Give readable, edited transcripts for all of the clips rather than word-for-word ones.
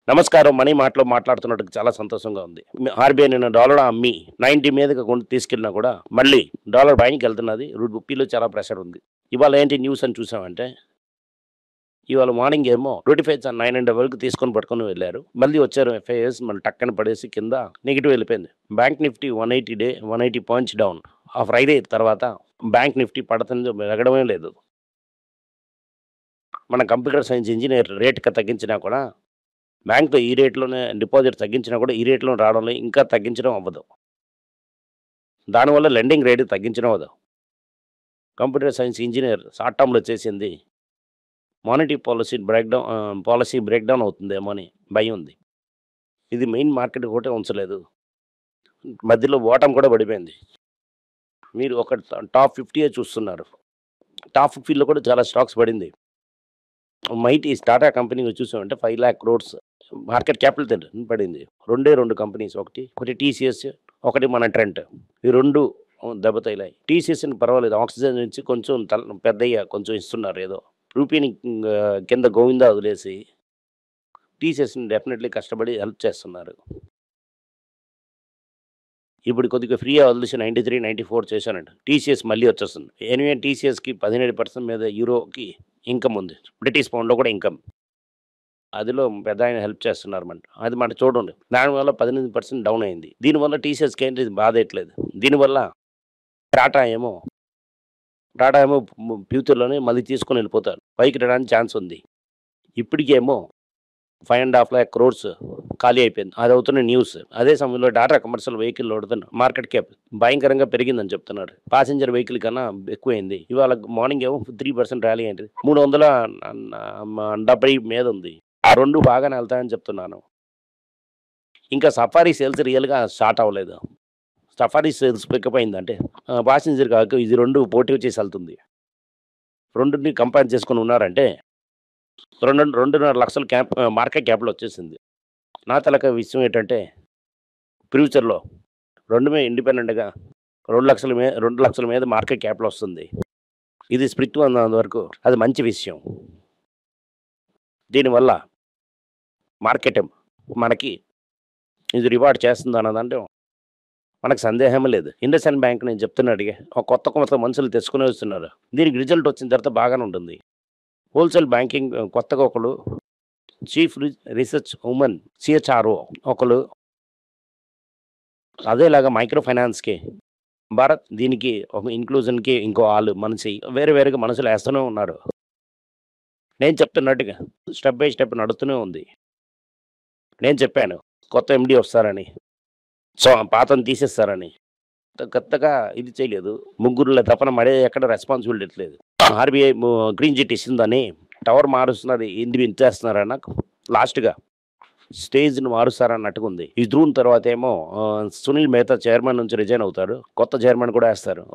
నమస్కారం. మనీ మాటలో మాట్లాడుతున్నట్టుగా చాలా సంతోషంగా ఉంది. ఆర్‌బీఐ నిన్న డాలర్ అమ్మి 90 మీదకి తీసుకెళ్ళినా కూడా మళ్ళీ డాలర్ పైనకెళ్తున్నది. రూపీలో చాలా ప్రెషర్ ఉంది. ఇవాళ ఏంటి న్యూస్ అని చూసామంటే, ఇవాళ మార్నింగ్ ఏమో రూటిఫైడ్స్ 900 వరకు తీసుకొని పట్టుకొని వెళ్లారు. మళ్ళీ వచ్చారు ఎఫ్ఐఎస్ మళ్ళీ టక్కన పడేసి కింద నెగెటివ్ వెళ్ళిపోయింది. Bank Nifty 180 points down. ఆ ఫ్రైడే తర్వాత బ్యాంక్ నిఫ్టీ పడుతుంది, ఎగడమే లేదు. మన కంప్యూటర్ సైన్స్ ఇంజినీర్ రేట్‌కి తగ్గించినా కూడా బ్యాంక్‌తో ఈ రేట్‌లోనే డిపాజిట్ తగ్గించినా కూడా ఈ రేట్‌లోనే రావడంలో ఇంకా తగ్గించడం అవ్వదు. దానివల్ల లెండింగ్ రేట్ తగ్గించడం అవ్వదు. కంప్యూటర్ సైన్స్ ఇంజినీర్ షార్ట్ టర్మ్‌లో చేసింది మానిటరీ పాలసీ బ్రేక్ డౌన్ అవుతుందేమో అని భయం ఉంది. ఇది మెయిన్ మార్కెట్ ఒకటే ఉంచలేదు. మధ్యలో బాటమ్ కూడా పడిపోయింది. మీరు ఒక టాప్ 50 చూస్తున్నారు. టాప్ 50లో కూడా చాలా స్టాక్స్ పడింది. టాటా కంపెనీ చూసామంటే 5,00,000 క్రోర్స్ మార్కెట్ క్యాపిటల్ పడింది. రెండు కంపెనీస్, ఒకటి టీసీఎస్, ఒకటి మన ట్రెంట్. ఈ 2 దెబ్బతగిలాయి. టీసీఎస్‌ని పర్వాలేదు, ఆక్సిజన్ నుంచి కొంచెం పెద్దయ్య కొంచెం ఇస్తున్నారు ఏదో. రూపీని కింద గోవిందా వదిలేసి టీసీఎస్‌ని డెఫినెట్‌లీ కష్టపడి హెల్ప్ చేస్తున్నారు. ఇప్పుడు కొద్దిగా ఫ్రీగా వదిలేసి 93, 94 చేశానంట. టీసీఎస్ మళ్ళీ వచ్చేస్తుంది. ఎనీవే టీసీఎస్‌కి 17% మీద యూరోకి ఇన్కమ్ ఉంది. బ్రిటిష్ పౌండ్‌లో కూడా ఇన్కమ్. అదిలో పెద్దాయన హెల్ప్ చేస్తున్నారన్నమాట. అది మనం చూడండి. దానివల్ల 18% డౌన్ అయింది. దీనివల్ల టీసీఎస్‌కి ఏంటి బాధేయట్లేదు. దీనివల్ల టాటా ఏమో ఫ్యూచర్‌లోనే మళ్ళీ తీసుకొని వెళ్ళిపోతారు. పైకి రావడానికి ఛాన్స్ ఉంది. ఇప్పటికేమో 5.5 lakh క్రోర్స్ ఖాళీ అయిపోయింది. అది అవుతున్న న్యూస్. అదే సమయంలో Tata commercial vehicle market cap భయంకరంగా పెరిగిందని చెప్తున్నారు. ప్యాసింజర్ వెహికల్ కన్నా ఎక్కువైంది. ఇవాళ మార్నింగ్ ఏమో 3% ర్యాలీ అయింది. 370 మీద ఉంది. ఆ 2 బాగానే వెళ్తాయని చెప్తున్నాను. ఇంకా సఫారీ సేల్స్ రియల్‌గా స్టార్ట్ అవ్వలేదు. సఫారీ సేల్స్ పికప్ అయిందంటే ప్యాసింజర్ కాక ఇది 2 పోటీ చేసి వెళ్తుంది. 2ని కంపేర్ చేసుకొని ఉన్నారంటే 2.5 లక్షల మార్కెట్ క్యాప్‌లో వచ్చేసింది. నా తలకాయ విషయం ఏంటంటే ఫ్యూచర్‌లో 2 ఇండిపెండెంట్‌గా 2 లక్షల మీద మార్కెట్ క్యాప్‌లో వస్తుంది. ఇది స్ప్లిట్ ఉన్నంత వరకు అది మంచి విషయం. దీనివల్ల మార్కెట్ మనకి ఇది రివార్డ్ చేస్తుంది అన్నదంటే మనకు సందేహమే లేదు. ఇండస్ఇండ్ బ్యాంక్ నేను చెప్తున్నాడుగా కొత్త మనుషులు తెచ్చుకుని వస్తున్నారు. దీనికి రిజల్ట్ వచ్చిన తర్వాత బాగానే ఉంటుంది. హోల్సేల్ బ్యాంకింగ్ కొత్తగా ఒకళ్ళు చీఫ్ రీసెర్చ్ ఉమెన్ సిహెచ్ఆర్ఓ ఒకళ్ళు, అదేలాగా మైక్రో ఫైనాన్స్‌కి భారత్ దీనికి ఒక ఇంక్లూజన్‌కి ఇంకో మనిషి వేరుగా మనసులు వేస్తూనే ఉన్నారు. నేను చెప్తున్నట్టుగా స్టెప్ బై స్టెప్ నడుస్తూనే ఉంది. నేను చెప్పాను కొత్త ఎండీ వస్తారని, పాతను తీసేస్తారని. కొత్తగా ఇది చేయలేదు. ముగ్గురుల తపన మడే ఎక్కడ రెస్పాన్సిబిలిటీ లేదు. ఆర్‌బీఐ గ్రీన్ చిట్ ఇచ్చిందని టవర్ మారుస్తున్నది ఇచ్చేస్తున్నారన్న లాస్ట్‌గా స్టేజ్‌ని మారుస్తారన్నట్టుగా ఉంది. ఈ జూన్ తర్వాత ఏమో సునీల్ మెహతా చైర్మన్ నుంచి రిజైన్ అవుతారు. కొత్త చైర్మన్ కూడా వేస్తారు.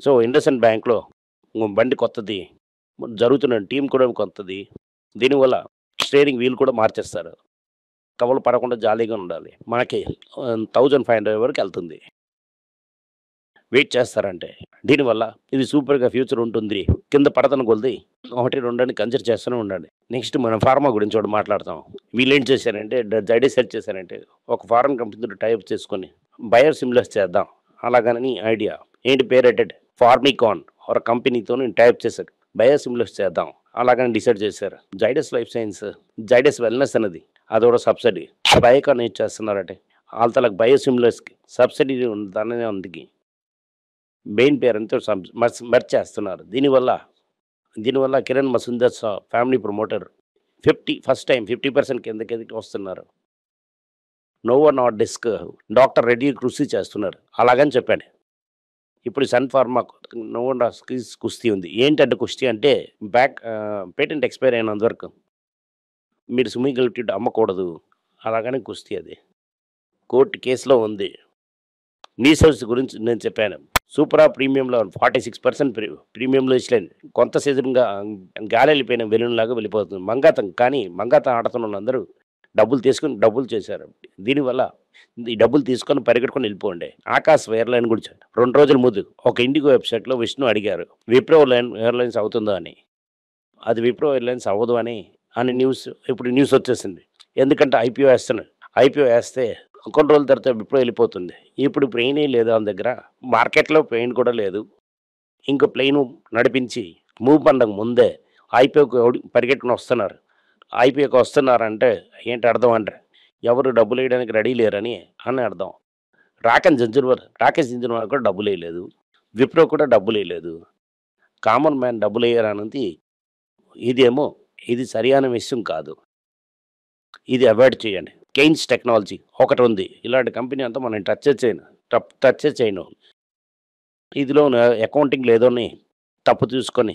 సో ఇండస్ఇండ్ బ్యాంక్‌లో బండి కొత్తది జరుగుతున్న టీం కూడా కొత్తది. దీనివల్ల స్టీరింగ్ వీల్ కూడా మార్చేస్తారు. కవలు పడకుండా జాలీగా ఉండాలి. మనకి 1500 వరకు వెళ్తుంది. వెయిట్ చేస్తారంటే దీనివల్ల ఇది సూపర్‌గా ఫ్యూచర్ ఉంటుంది. కింద పడతన కొలిది 1, 2 అని కన్సిడర్ చేస్తూనే ఉండండి. నెక్స్ట్ మనం ఫార్మా గురించి ఒకటి మాట్లాడతాం. వీళ్ళేం చేశారంటే జైడస్ సెట్ చేశారంటే ఒక ఫారెన్ కంపెనీతో టైప్ చేసుకొని బయోసిమిలర్స్ చేద్దాం అలాగని ఐడియా. ఏంటి పేరేంటంటే ఫార్మికాన్ ఒక కంపెనీతోని టైప్ చేశారు. బయోసిమిలర్స్ చేద్దాం అలాగని డిసైడ్ చేశారు. Zydus life science, Zydus wellness అనేది అదొక సబ్సిడీ. బయోకాన్ ఏం చేస్తున్నారంటే వాళ్ళ బయోసిమిలర్స్‌కి సబ్సిడీ ఉందనే అందుకి మెయిన్ పేరుతో మర్జ్ చేస్తున్నారు. దీనివల్ల Kiran Majumdar family promoter first time 50% కిందకి వస్తున్నారు. నోవో నార్డిస్క్ డాక్టర్ రెడ్డి కృషి చేస్తున్నారు అలాగని చెప్పాను. ఇప్పుడు సన్ ఫార్మా నోవో నార్డిస్క్ కుస్తీ ఉంది. ఏంటంటే కుస్తీ అంటే పేటెంట్ ఎక్స్పైర్ అయినంత వరకు మీరు సుమిగలిటీ అమ్మకూడదు అలాగని కుస్తీ. అది కోర్టు కేసులో ఉంది. నీసెల్స్ గురించి నేను చెప్పాను. సూపరా ప్రీమియంలో 46% ప్రీమియంలో ఇచ్చలేండి. కొంత సీజన్గా గాలి వెళ్ళిపోయిన బెలూన్లాగా వెళ్ళిపోతుంది మంగాతం ఆడుతున్న వాళ్ళందరూ డబ్బులు చేశారు. దీనివల్ల ఈ డబ్బులు తీసుకొని పరిగెట్టుకొని వెళ్ళిపోండి. ఆకాశ్ ఎయిర్లైన్ గురించి 2 రోజుల ముందు ఒక ఇండిగో వెబ్సైట్లో విష్ణు అడిగారు విప్రో ఎయిర్లైన్స్ అవుతుందో అని. అది విప్రో ఎయిర్లైన్స్ అవ్వదు అని అని ఇప్పుడు న్యూస్ వచ్చేసింది. ఎందుకంటే ఐపీఓ ఏస్తున్నాడు. ఐపీఓ ఏస్తే కొన్ని రోజుల తర్వాత విప్రో వెళ్ళిపోతుంది. ఇప్పుడు బ్రెయినే లేదు ఆళ్ళ దగ్గర. మార్కెట్‌లో బ్రెయిన్ కూడా లేదు. ఇంక ప్లేను నడిపించి మూవ్ పండగ ముందే ఐపీఓకి పరిగెట్టుకొని వస్తున్నారు. ఐపీఓకి వస్తున్నారంటే ఏంటి అర్థం అంటే ఎవరు డబ్బులేయడానికి రెడీ లేరని అని అర్థం. రాకేష్ జుంజునవాలా కూడా డబ్బులేయలేదు. విప్రో కూడా డబ్బులేయలేదు. కామన్ మ్యాన్ డబ్బులేయరన్నది ఇదేమో ఇది సరియైన విషయం కాదు. ఇది అవాయిడ్ చేయండి. కెయిన్స్ టెక్నాలజీ ఒకటుంది. ఇలాంటి కంపెనీ అంతా మనం టచ్చే చేయను. ఇదిలోన అకౌంటింగ్‌లో ఏదోని తప్పు చూసుకొని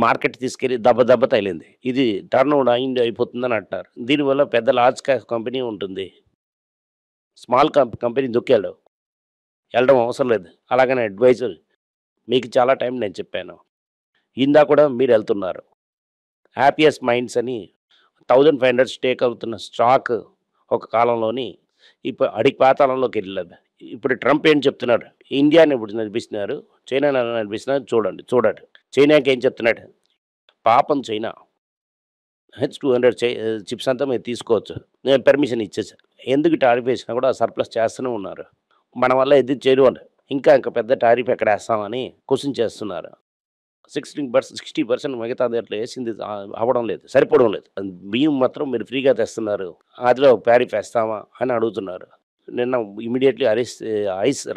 మార్కెట్ తీసుకెళ్ళి దెబ్బ తగిలింది. ఇది టర్నోవర్ అయిపోతుందని అంటున్నారు. దీనివల్ల పెద్ద లార్జ్ క్యాప్ కంపెనీ ఉంటుంది. స్మాల్ కంపెనీ దుక్కాడు. వెళ్ళడం అవసరం లేదు. అలాగని అడ్వైజర్ మీకు చాలా టైం నేను చెప్పాను. ఇందాక కూడా మీరెళ్తున్నారు. హ్యాపీయెస్ట్ మైండ్స్ అని 1500 స్టేక్ అవుతున్న స్టాక్ ఒక కాలంలోని ఇప్పుడు అడిగి పాతాళంలోకి వెళ్ళింది. ఇప్పుడు ట్రంప్ ఏం చెప్తున్నాడు? ఇండియాని ఇప్పుడు నడిపిస్తున్నారు. చైనాని ఎలా నడిపిస్తున్నారు చూడండి. చైనాకి ఏం చెప్తున్నాడు? పాపం చైనా H200 చిప్స్ అంతా మీరు తీసుకోవచ్చు. నేను పర్మిషన్ ఇచ్చేసా. ఎందుకు టారిఫ్ వేసినా కూడా సర్ప్లస్ చేస్తూనే ఉన్నారు. మన వల్ల ఇది చేయరు అని. ఇంకా పెద్ద టారిఫ్ ఎక్కడేస్తామని క్వెషన్ చేస్తున్నారు. 60% మిగతా దాంట్లో ఏసింది అవ్వడం లేదు. సరిపోవడం లేదు. బియ్యం మాత్రం మీరు ఫ్రీగా తెస్తున్నారు. అందులో టారిఫ్ వేస్తామా అని అడుగుతున్నారు. నిన్న ఇమ్మీడియేట్‌లీ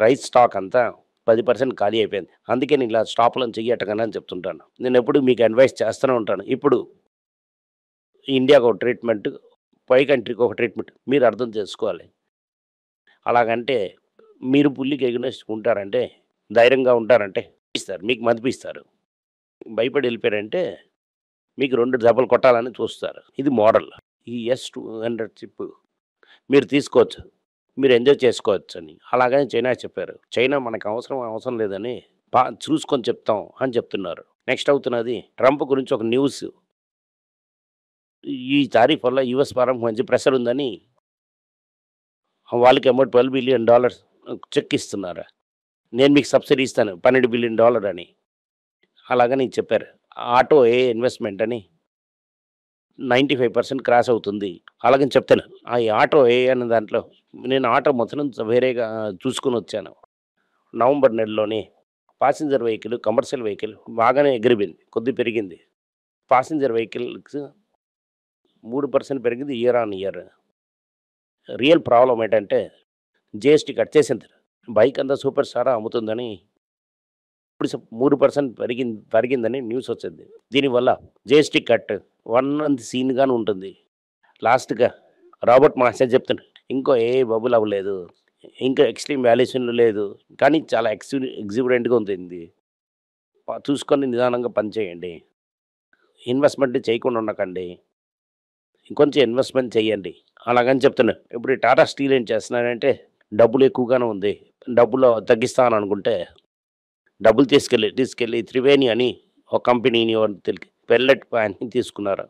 రైస్ స్టాక్ అంతా 10% ఖాళీ అయిపోయింది. అందుకే నేను ఇలా స్టాప్‌లను చెయ్యటకని అని చెప్తుంటాను. నేనెప్పుడు మీకు అడ్వైస్ చేస్తూనే ఉంటాను. ఇప్పుడు ఇండియాకి ఒక ట్రీట్మెంట్, పై కంట్రీకి ఒక ట్రీట్మెంట్ మీరు అర్థం చేసుకోవాలి. అలాగంటే మీరు పుల్లికి ఎగనెస్ట్ ఉంటారంటే, ధైర్యంగా ఉంటారంటే మీకు మదిపిస్తారు. భయపడి వెళ్ళిపోయారంటే మీకు 2 దెబ్బలు కొట్టాలని చూస్తారు. ఇది మోడల్. ఈ S200 చిప్ మీరు తీసుకోవచ్చు. మీరు ఎంజాయ్ చేసుకోవచ్చని. అలాగని చైనా చెప్పారు. చైనా మనకు అవసరం లేదని చూసుకొని చెప్తాం అని చెప్తున్నారు. నెక్స్ట్ అవుతున్నది ట్రంప్ గురించి ఒక న్యూస్. ఈ టారిఫ్ వల్ల యూఎస్ పరం మంచి ప్రెషర్ ఉందని వాళ్ళకేమో $12 బిలియన్ చెక్ ఇస్తున్నారు. నేను మీకు సబ్సిడీ ఇస్తాను $12 బిలియన్ అని. అలాగని చెప్పారు. ఆటో ఇన్వెస్ట్‌మెంట్ అని 95% క్రాష్ అవుతుంది. అలాగని చెప్తాను. ఈ ఆటో అనే దాంట్లో నేను ఆటో మొత్తం వేరేగా చూసుకొనొచ్చాను. నవంబర్ నెలలోనే పాసెంజర్ వెహికల్, కమర్షియల్ వెహికల్ బాగానే ఎగిరిపోయింది. కొద్దిగా పెరిగింది. పాసెంజర్ వెహికల్స్ 3% పెరిగింది year on year. Real problem ఏంటంటే జీఎస్టీ కట్ చేసింది. బైక్ అంతా సూపర్ స్టార్ అమ్ముతుందని ఇప్పుడు 3% పెరిగిందని న్యూస్ వచ్చింది. దీనివల్ల జీఎస్టీ కట్ వన్ మంత్ సీన్‌గానే ఉంటుంది. లాస్ట్‌గా రాబర్ట్ మాస్టర్ చెప్తున్నాడు. ఇంకో బబుల్ అవ్వలేదు. ఇంకా ఎక్స్‌ట్రీమ్ వాల్యుయేషన్ లేదు. కానీ చాలా ఎగ్జూబరెంట్‌గా ఉంటుంది. చూసుకొని నిదానంగా పని చేయండి. ఇన్వెస్ట్‌మెంట్ చేయకుండా ఉండకండి. ఇంకొంచెం ఇన్వెస్ట్‌మెంట్ చేయండి. అలాగని చెప్తున్నా. ఇప్పుడు ఈ టాటా స్టీల్ ఏం చేస్తున్నారంటే డబ్బులు ఎక్కువగానే ఉంది. డబ్బులు తగ్గిస్తాననుకుంటే డబ్బులు తీసుకెళ్ళి త్రివేణి అని ఒక కంపెనీని పెల్లెట్ ప్లాంట్‌ని తీసుకున్నారు.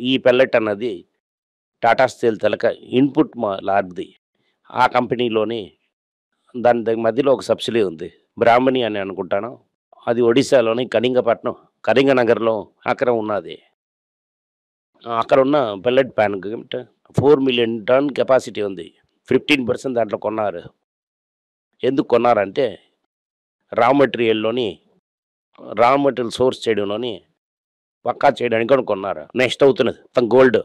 ఈ పెల్లెట్ అన్నది టాటా స్టీల్ ఇన్పుట్ లాంటిది. ఆ కంపెనీలోని దాని మధ్యలో ఒక సబ్సిడీ ఉంది. బ్రాహ్మణి అని అనుకుంటాను. అది ఒడిశాలోని కళింగనగర్‌లో అక్కడ ఉన్నది. అక్కడ ఉన్న pellet plant 4 million ton capacity ఉంది. 15% దాంట్లో కొన్నారు. ఎందుకు కొన్నారంటే రా మెటీరియల్ సోర్స్ చేయడంలోని పక్కా చేయడానికి కూడా కొన్నారు. నెక్స్ట్ అవుతున్నది గోల్డ్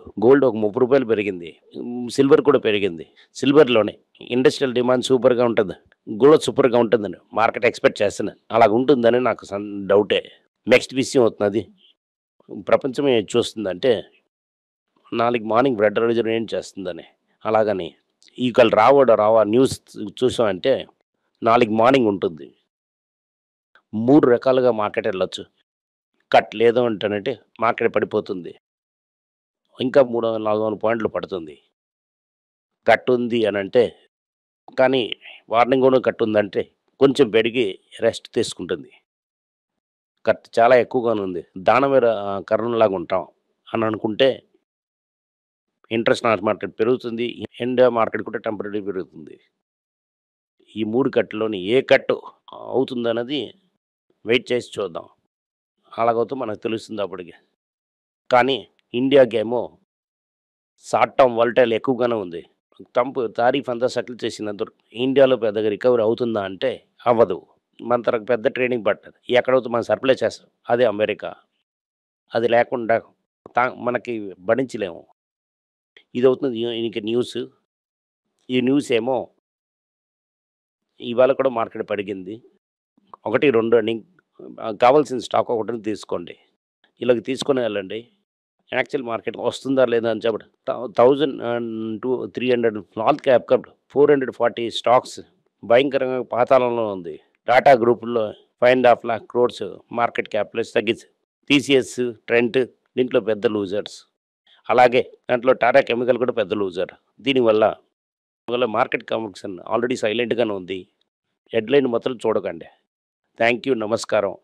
ఒక రూ. 30 పెరిగింది. సిల్వర్ కూడా పెరిగింది. సిల్వర్‌లోనే ఇండస్ట్రియల్ డిమాండ్ సూపర్‌గా ఉంటుంది. గోల్డ్ సూపర్‌గా ఉంటుందని మార్కెట్ ఎక్స్‌పెక్ట్ చేస్తున్నాను. అలాగుంటుందని నాకు డౌటే. నెక్స్ట్ విషయం అవుతున్నది. ప్రపంచం ఏది చూస్తుందంటే మార్నింగ్ బ్రెడ్ రోజున ఏం చేస్తుందని. అలాగని ఇవాళ రావా న్యూస్ చూసామంటే మార్నింగ్ ఉంటుంది. 3 రకాలుగా మార్కెట్ వెళ్ళొచ్చు. కట్ లేదు అంటేనంటే మార్కెట్ పడిపోతుంది. ఇంకా 300, 400 పాయింట్లు పడుతుంది. కట్ ఉంది అనంటే కానీ వార్నింగ్ కూడా కట్ ఉందంటే కొంచెం పెరిగి రెస్ట్ తీసుకుంటుంది. కట్ చాలా ఎక్కువగానే ఉంది. దానవీర కర్ణంలాగా ఉంటాం అని అనుకుంటే ఇంటర్నేషనల్ మార్కెట్ పెరుగుతుంది. ఇండియా మార్కెట్ కూడా టెంపరరీ పెరుగుతుంది. ఈ 3 కట్‌లోని ఏ కట్ అవుతుందన్నది వెయిట్ చేసి చూద్దాం. అలాగవుతే మనకు తెలుస్తుంది అప్పటికి. కానీ ఇండియాకేమో షార్ట్ టర్మ్ వాలటైల్ ఎక్కువగానే ఉంది. ట్రంప్ తారీఫ్ అంతా సెటిల్ చేసినంత వరకు ఇండియాలో పెద్దగా రికవరీ అవుతుందా అంటే అవ్వదు. మన తనకు పెద్ద ట్రేడింగ్ పట్టదు. ఎక్కడవుతే మనం సప్లై చేస్తాం. అదే అమెరికా. అది లేకుండా మనకి భరించలేము. ఇదవుతుంది ఇంక న్యూస్. ఈ న్యూస్ ఏమో ఇవాళ కూడా మార్కెట్ పడిగింది. 1, 2 అని కావాల్సిన స్టాక్ ఒకటిని తీసుకోండి. ఇలాగ తీసుకొని వెళ్ళండి. యాక్చువల్ మార్కెట్ వస్తుందా లేదా అని చెప్పడం 1300 స్మాల్ క్యాప్ 440 స్టాక్స్ భయంకరంగా పాతాళంలో ఉంది. టాటా గ్రూపుల్లో 5.5 లాక్ క్రోర్స్ మార్కెట్ క్యాపిటలైజ్ తగ్గించి టీసీఎస్, ట్రెంట్ దీంట్లో పెద్ద లూజర్స్. అలాగే దాంట్లో టాటా కెమికల్ కూడా పెద్ద లూజర్. దీనివల్ల మార్కెట్ కమిషన్ ఆల్రెడీ సైలెంట్‌గానే ఉంది. హెడ్‌లైన్ మాత్రం చూడకండి. Thank you. నమస్కారం.